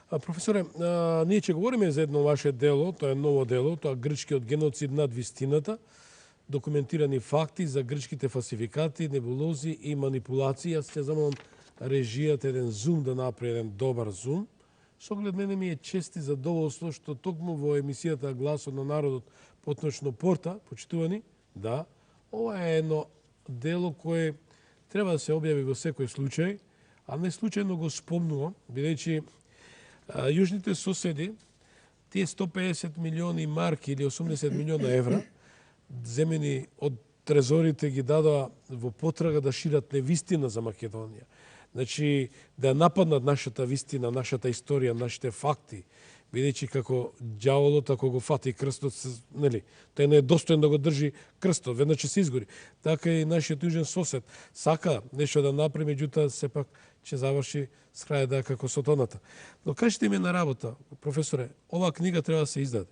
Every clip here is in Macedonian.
Професоре, ние ќе говориме за едно ваше дело, тоа е ново дело, тоа грчкиот геноцид над вистината, документирани факти за грчките фалсификати, небулози и манипулации. Јас ќе замолам режијата еден зум да направи еден добар зум. Со оглед мене ми е чест и задоволство што токму во емисијата Гласот на народот потночно порта, почитувани, да, ова е едно дело кое треба да се објави во секој случај, а не случајно го спомнувам, бидејќи јужните соседи, тие 150 милиони марки или 80 милиона евра, земени од трезорите ги дадоа во потрага да шират невистина за Македонија. Значи, да нападнат нашата вистина, нашата историја, нашите факти, бидејќи како ѓаволот, ако го фати крстот, нели, тој не е достоен да го држи крстот, веднаш ќе се изгори. Така и нашиот южен сосед сака нешто да направи, меѓутоа сепак ќе заврши с крај како сотоната. Но кажете ми на работа, професоре, оваа книга треба да се издаде.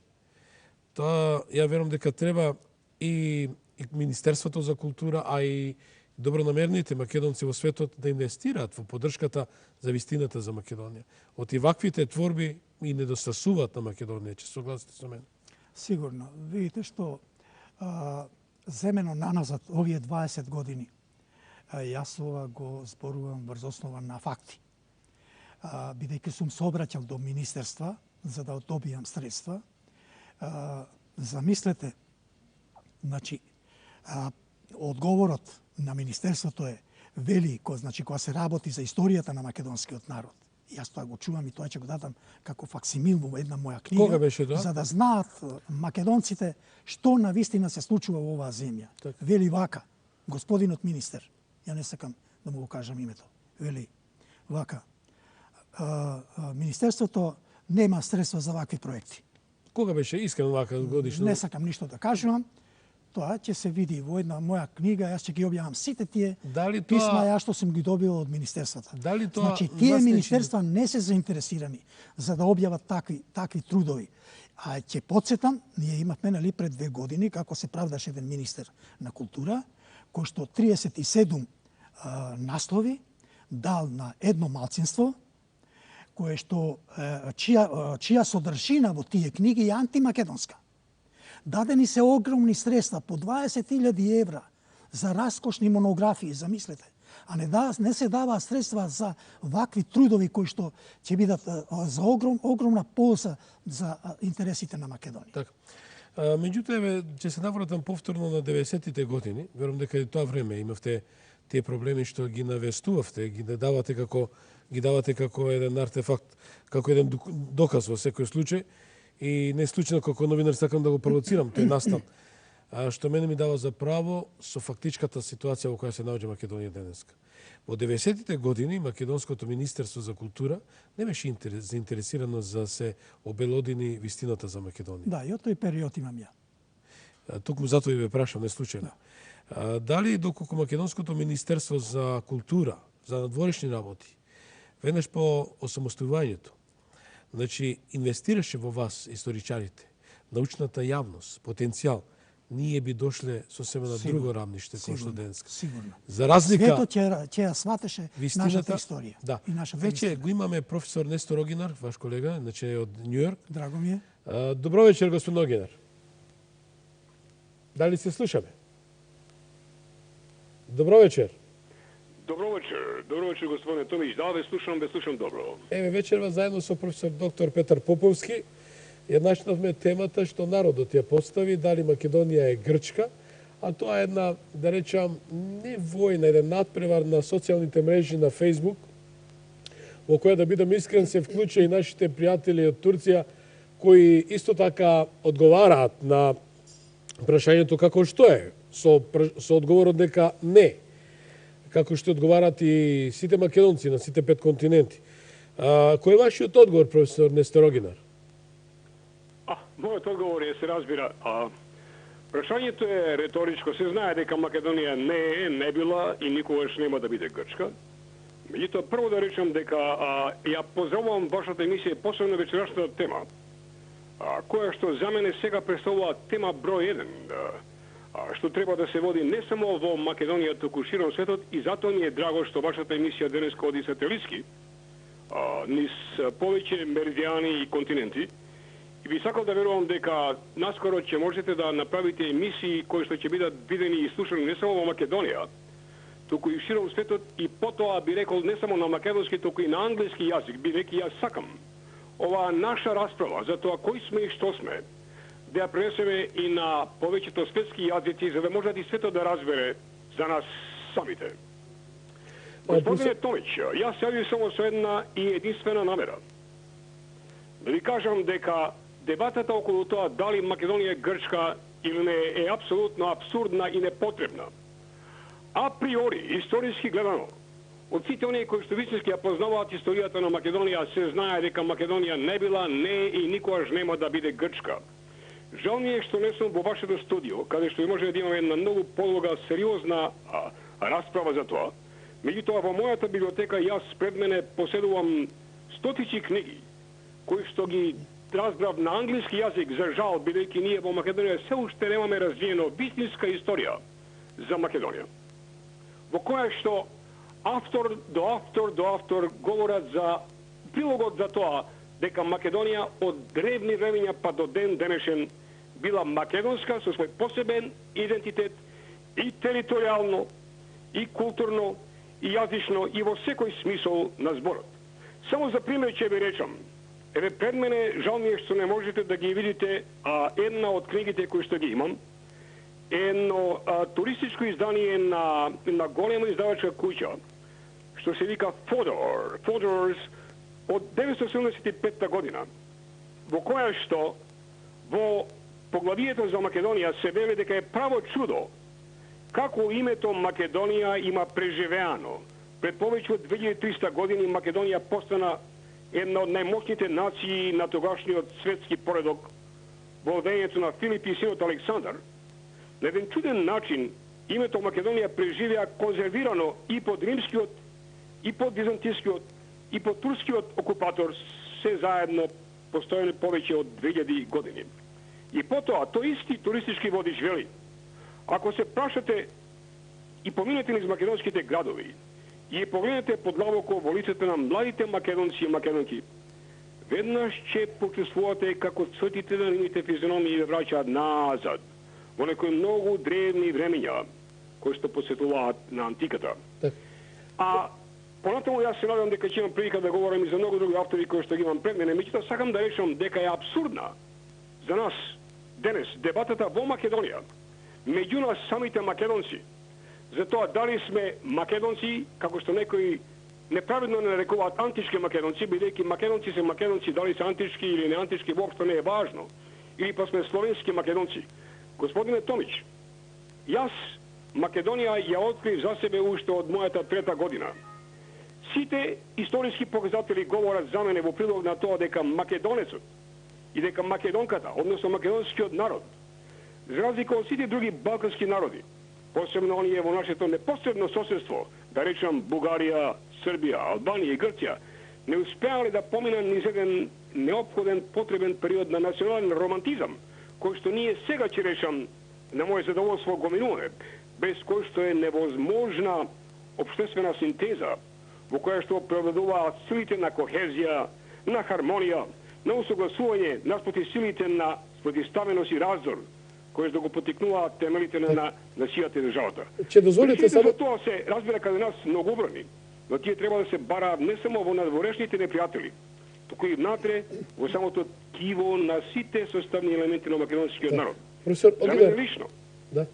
Тоа, ја верувам дека треба и Министерството за култура, а и добронамерните македонци во светот да инвестираат во поддршката за вистината за Македонија. Од и ваквите творби и недостасуваат на Македонија, ќе согласите со мене? Сигурно. Видите што земено наназад овие 20 години, јас ова го зборувам врз основа на факти. Бидејќи сум се обраќал до министерства за да добијам средства, замислете, значи, одговорот на Министерството е вели, кога се работи за историјата на македонскиот народ. Јас тоа го чувам и тоа ќе го дадам како факсимил во една моја книга. Кога беше тоа? За да знаат македонците што навистина се случува во оваа земја. Так. Вели вака, господинот министер, ја не сакам да му го кажам името, вели вака, Министерството нема средства за вакви проекти. Кога беше искрено вака годишно? Не сакам ништо да кажувам. Тоа ќе се види во една моја книга, јас ќе ги објавам сите тие писма ја што сум ги добил од министерствата. Дали тоа значи, тие министерства не се заинтересирани за да објават такви трудови. А ќе потсетам, ние имавме нали пред 2 години како се правдаше еден министер на култура, кој што 37 наслови дал на едно малцинство, кое што чија содржина во тие книги е антимакедонска. Дадени се огромни средства, по 20.000 евра, за раскошни монографии, замислете. А не се даваа средства за вакви трудови кои што ќе бидат за огромна полза за интересите на Македонија. Така. Меѓутоа, ќе се навратам повторно на 90-тите години. Верувам дека и тоа време имавте тие проблеми што ги навестувавте, ги давате како еден артефакт, како еден доказ во секој случај. И не случайно како новинар сакам да го провоцирам тој настан, што мене ми дава за право со фактичката ситуација во која се наоѓа Македонија денеска. Во 90-тите години Македонското министерство за култура не беше заинтересирано за се обелодини вистината за Македонија. Да, и од тој период имам ја. Токму затоа и ве прашам, не случајно. Да. Дали доколку Македонското министерство за култура, за надворешни работи, веднаш по осамостојувањето, значи, инвестираше во вас, историчарите, научната јавност, потенцијал, ние би дошле сосема на друго рамниште кој што денеска. Сигурно. За разлика Светот ќе ја сватеше нашата историја. Да. И нашата Веќе вистина. го имаме професор Нестор Огинар, ваш колега, значи од Њујорк. Драго ми е. Добро вечер, господин Огинар. Дали се слушаме? Добро вечер. Добро вечер, господине Томич. Да, ве слушам добро. Еве вечерва заедно со професор доктор Петар Поповски ја начнавме темата што народот ја постави, дали Македонија е Грчка, а тоа е една, да речам, не војна, еден надпревар на социјалните мрежи на Фејсбук, во која, да бидам искрен, се вклуча и нашите пријатели од Турција, кои исто така одговараат на прашањето како што е, со одговорот дека не, како што одговараат и сите македонци на сите 5 континенти. Кој е вашиот одговор, професор Нестор Огинар? Мојот одговор е, се разбира, прашањето е реторичко. Се знае дека Македонија не била и никогаш нема да биде Грчка. Меѓутоа, прво да речам дека ја поздравувам вашата емисија, посебно вечерашната тема, која што за мене сега представува тема број 1, што треба да се води не само во Македонија, туку широм светот, и затоа ни е драго што вашата емисија денеска оди сателитски, низ повеќе меридијани и континенти. И би сакал да верувам дека наскоро ќе можете да направите емисии кои што ќе бидат видени и слушани не само во Македонија, туку и широм светот, и потоа би рекол не само на македонски, туку и на англиски јазик, бидејќи јас сакам оваа наша расправа за тоа кои сме и што сме, да ја пренесеме и на повеќето светски јазици, за да може и светот да разбере за нас самите. Господине Томич, јас јавив само со една и единствена намера. Да ви кажам дека дебатата околу тоа дали Македонија е Грчка или не е апсолутно абсурдна и непотребна. Априори, историски гледано, од сите оние кои што вистински ја познаваат историјата на Македонија, се знае дека Македонија не била, не и никогаш нема да биде Грчка. Жал ми е што не сум во вашето студио, каде што може да имаме една многу подолга, сериозна расправа за тоа. Меѓутоа, во мојата библиотека јас пред мене поседувам стотици книги, кои што ги разбрав на англиски јазик, за жал, бидејќи ние во Македонија се уште немаме развиено вистинска историја за Македонија, во која што автор до автор говорат за прилогот за тоа дека Македонија од древни времења па до ден денешен била македонска со свој посебен идентитет и територијално, и културно, и јазично, и во секој смисол на зборот. Само за пример ќе ви речам. Еве пред мене, жал ми е што не можете да ги видите, една од книгите кои што ги имам, едно туристичко издание на голема издавачка куќа, што се вика Fodor's, од 975 година, во која што во поглавието за Македонија се вели дека е право чудо како името Македонија има преживеано. Пред повеќе од 2300 години Македонија постана една од најмощните нации на тогашниот светски поредок во владењето на Филип и синот Александар. На еден чуден начин името Македонија преживеа конзервирано и под римскиот, и под византискиот, и под турскиот окупатор, се заедно постојани повеќе од 2000 години. И потоа, тој исти туристички водич вели, ако се прашате и поминете низ македонските градови и погледнете подлабоко во лицето на младите македонци и македонки, веднаш ќе почувствувате како цветите на нивните физиономии да враќаат назад во некои многу древни времења кои што посетуваат на антиката. Понатаму јас се надам дека ќе имам прилика да говорам и за многу други автори кои што ги имам пред мене, меѓутоа сакам да речам дека е абсурдна за нас денес дебатата во Македонија меѓу нас самите македонци за тоа дали сме македонци, како што некои неправедно не нарекуваат антички македонци, бидејќи македонци се македонци, дали се антички или не антички, воопшто не е важно. Или па сме словенски македонци. Господине Томич, јас Македонија ја открив за себе уште од мојата 3-та година. Сите историски показатели говорат за мене во прилог на тоа дека македонецот и дека македонката, односно македонскиот народ, за разлика од сите други балкански народи, посебно оние во нашето непосредно соседство, да речам Бугарија, Србија, Албанија и Грција, не успеале да поминат низ еден неопходен, потребен период на национален романтизам, кој што ние сега ќе речам на моје задоволство го минуваме, без кој што е невозможна општествена синтеза, во која што превладуваат силите на кохезија, на хармонија, на усогласување наспроти силите на спротивставеност и раздор, кои што го потикнуваат темелите на сијата и државата. Ќе дозволите само тоа се разбира каде нас многобрани, но тие треба да се бара не само во надворешните непријатели, туку и внатре во самото тkiво на сите составни елементи на македонскиот народ. Професор Оливер, лично,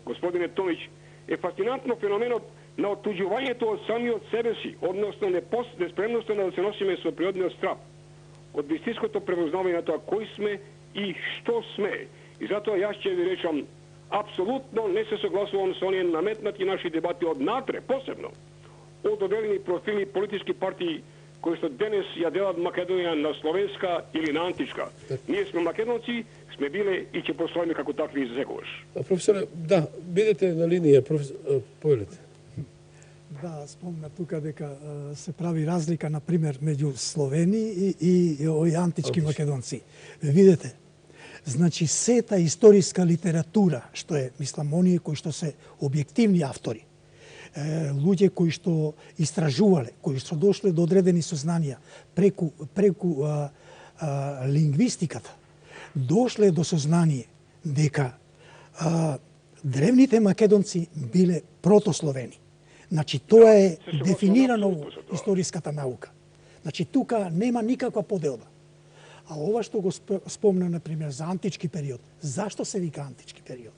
господине Томич, е фасцинантно феноменот на оттуѓувањето од самиот себе си, односно неспремноста да се носиме со природниот страв, од вистинското препознавање на тоа кои сме и што сме. И затоа јас ќе ви речам, апсолутно не се согласувам со оние наметнати наши дебати од натре, посебно од одредени профили политички партии кои што денес ја делат Македонија на словенска или на античка. Ние сме македонци, сме биле и ќе постоиме како такви за секогаш. Професоре, да, бидете на линија, повелете. Да, спомна тука дека се прави разлика, например, меѓу Словени и овие антички македонци. Видете, значи сета историска литература, што е, мислам, оние кои што се објективни автори, луѓе кои што истражувале, кои што дошле до одредени сознанија преку лингвистиката, дошле до сознание дека древните македонци биле протословени. Значи, тоа е дефинирано во историската наука. Значи, тука нема никаква поделба. А ова што го спомна, например, за антички период. Зашто се вика антички период?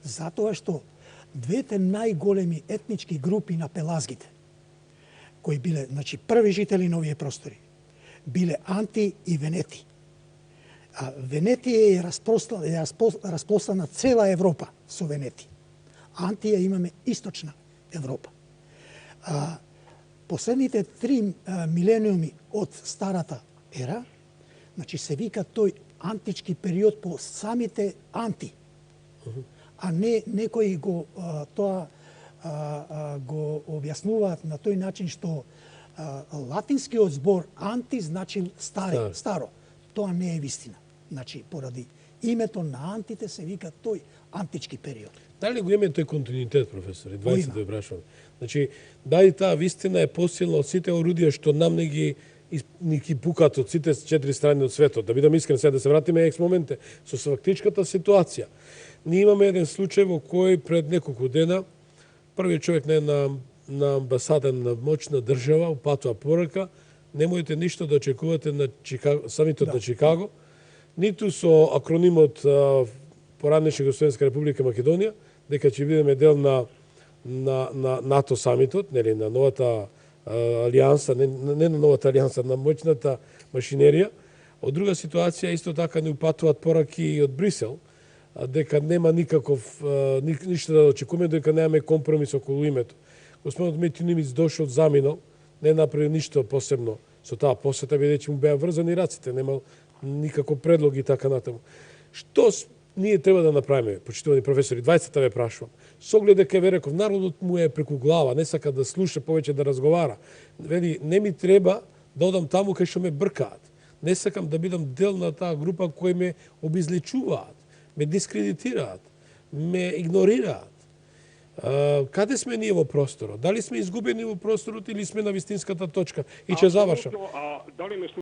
Затоа што двете најголеми етнички групи на пелазгите, кои биле, значи, први жители на овие простори, биле Анти и Венети. А Венети е распространа цела Европа со Венети. Антија имаме источна Европа. Последните 3 милениуми од старата ера, значи се вика тој антички период по самите Анти, а не некои го објаснуваат на тој начин што латинскиот збор анти значи старо. Тоа не е вистина. Значи, поради името на антите се вика тој антички период. Дали го имаме тој континуитет, професор? 20 да прашувам. Значи, дали таа вистина е посилна од сите орудија што нам не ги пукат од сите 4 страни од светот? Да бидам искрен, сега да се вратиме екс моменте со фактичката ситуација. Ние имаме еден случај во кој пред неколку дена првиот човек на амбасада на моćна држава упатува порака: немојте ништо да очекувате на самитот на Чикаго, ниту со акронимот поранешна Југословенска република Македонија, дека ќе бидеме дел на НАТО самитот, нели, на новата алијанса, не на новата алијанса, на моćната машинерија. Од друга ситуација исто така не упатуваат пораки и од Брисел, дека нема никаков ништо да очекуваме, дека немаме компромис околу името. Господинот Митјо Нимиц дошол, заминал, не направи ништо посебно со таа посета, бидејќи му беа врзани раците, немал никаков предлог и така натаму. Што ние треба да направиме, почитувани професори, 20 ве прашувам. Со оглед дека ве реков, народот му е преку глава, не сака да слуша, повеќе да разговара. Вели, не ми треба да одам таму кај што ме бркаат. Не сакам да бидам дел на таа група кои ме обезличуваат, ме дискредитираат, ме игнорираат. Каде сме ние во просторот? Дали сме изгубени во просторот или сме на вистинската точка? И ќе завршам. Дали